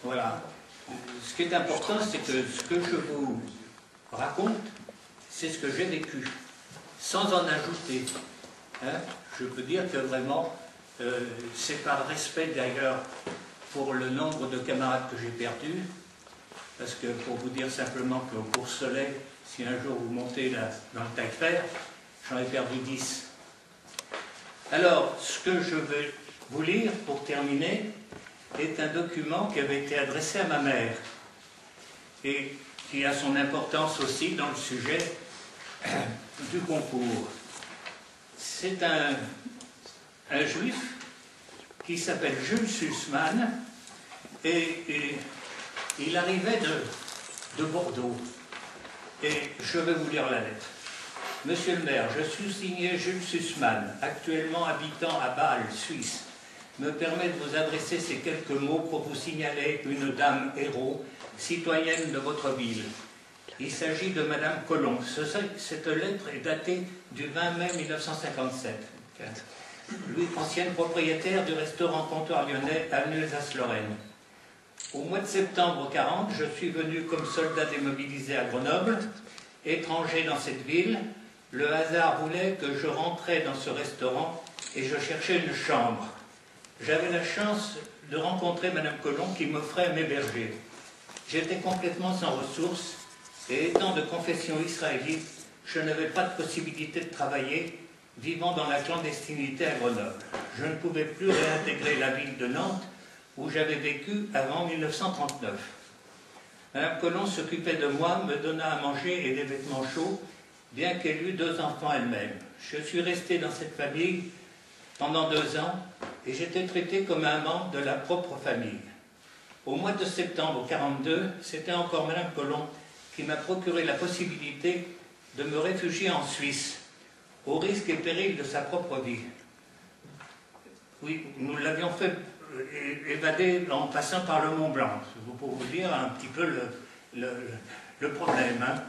Voilà. Ce qui est important, c'est que ce que je vous raconte, c'est ce que j'ai vécu, sans en ajouter. Hein? Je peux dire que vraiment, c'est par respect d'ailleurs pour le nombre de camarades que j'ai perdus, parce que pour vous dire simplement qu'au Cours-Soleil, si un jour vous montez là, dans le Taillefer, j'en ai perdu 10. Alors, ce que je vais vous lire pour terminer est un document qui avait été adressé à ma mère et qui a son importance aussi dans le sujet du concours. C'est un juif qui s'appelle Jules Sussman et il arrivait de Bordeaux. Et je vais vous lire la lettre. Monsieur le maire, je suis signé Jules Sussman, actuellement habitant à Bâle, Suisse. Me permet de vous adresser ces quelques mots pour vous signaler une dame héros, citoyenne de votre ville. Il s'agit de Madame Colomb. Cette lettre est datée du 20 mai 1957. Lui, ancienne propriétaire du restaurant Comptoir Lyonnais à Alsace-Lorraine. Au mois de septembre 40, je suis venu comme soldat démobilisé à Grenoble, étranger dans cette ville. Le hasard voulait que je rentrais dans ce restaurant et je cherchais une chambre. J'avais la chance de rencontrer Madame Colomb qui m'offrait à m'héberger. J'étais complètement sans ressources et étant de confession israélite, je n'avais pas de possibilité de travailler, vivant dans la clandestinité à Grenoble. Je ne pouvais plus réintégrer la ville de Nantes où j'avais vécu avant 1939. Madame Colomb s'occupait de moi, me donna à manger et des vêtements chauds, bien qu'elle eût 2 enfants elle-même. Je suis resté dans cette famille pendant 2 ans et j'étais traité comme un membre de la propre famille. Au mois de septembre 1942, c'était encore Madame Colomb qui m'a procuré la possibilité de me réfugier en Suisse, au risque et péril de sa propre vie. Oui, nous l'avions fait évader en passant par le Mont Blanc, pour vous dire un petit peu le problème. Hein.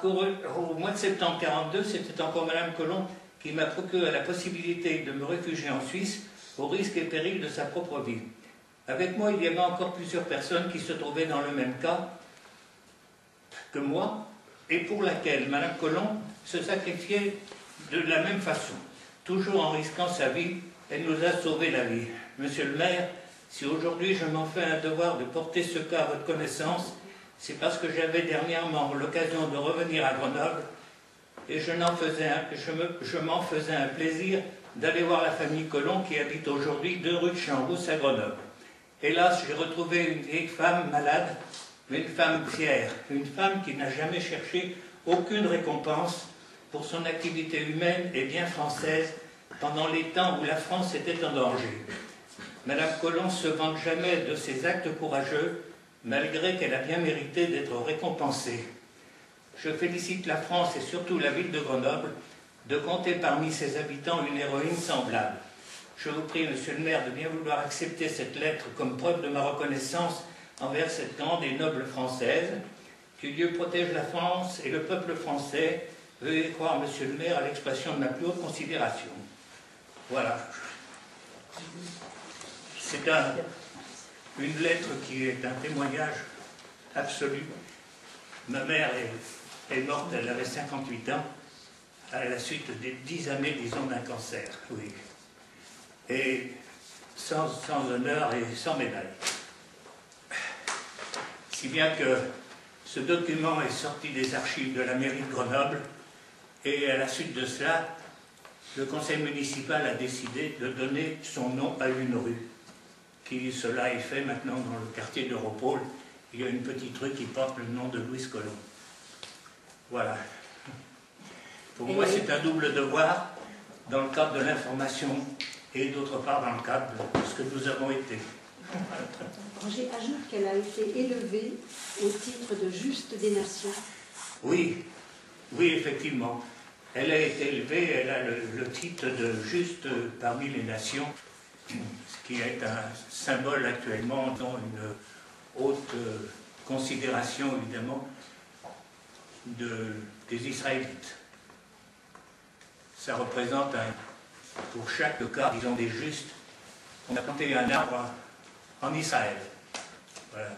Au mois de septembre 1942, c'était encore Madame Colomb qui m'a procuré la possibilité de me réfugier en Suisse au risque et péril de sa propre vie. Avec moi, il y avait encore plusieurs personnes qui se trouvaient dans le même cas que moi et pour laquelle Madame Colomb se sacrifiait de la même façon. Toujours en risquant sa vie, elle nous a sauvé la vie. Monsieur le maire, si aujourd'hui je m'en fais un devoir de porter ce cas à votre connaissance, c'est parce que j'avais dernièrement l'occasion de revenir à Grenoble et je m'en faisais un plaisir d'aller voir la famille Colomb qui habite aujourd'hui 2 rue de Champs-Rousse à Grenoble. Hélas, j'ai retrouvé une vieille femme malade, mais une femme fière, une femme qui n'a jamais cherché aucune récompense pour son activité humaine et bien française pendant les temps où la France était en danger. Madame Colomb se vante jamais de ses actes courageux, malgré qu'elle a bien mérité d'être récompensée. Je félicite la France et surtout la ville de Grenoble de compter parmi ses habitants une héroïne semblable. Je vous prie, monsieur le maire, de bien vouloir accepter cette lettre comme preuve de ma reconnaissance envers cette grande et noble Française. Que Dieu protège la France et le peuple français. Veuillez croire, monsieur le maire, à l'expression de ma plus haute considération. Voilà. C'est une lettre qui est un témoignage absolu. Ma mère est morte, elle avait 58 ans, à la suite des 10 années, disons, d'un cancer, oui. Et sans honneur et sans médaille. Si bien que ce document est sorti des archives de la mairie de Grenoble, et à la suite de cela, le conseil municipal a décidé de donner son nom à une rue, qui cela est fait maintenant dans le quartier d'Europol. Il y a une petite rue qui porte le nom de Louise Colomb. Voilà. Pour moi, c'est un double devoir dans le cadre de l'information et d'autre part dans le cadre de ce que nous avons été. J'ajoute qu'elle a été élevée au titre de juste des nations. Oui, oui, effectivement. Elle a été élevée, elle a le titre de juste parmi les nations, ce qui est un symbole actuellement dans une haute considération, évidemment, des Israélites. Ça représente, pour chaque cas, disons, des justes. On a planté un arbre en Israël. Voilà.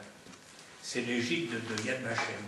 C'est l'égide de Yad Vashem.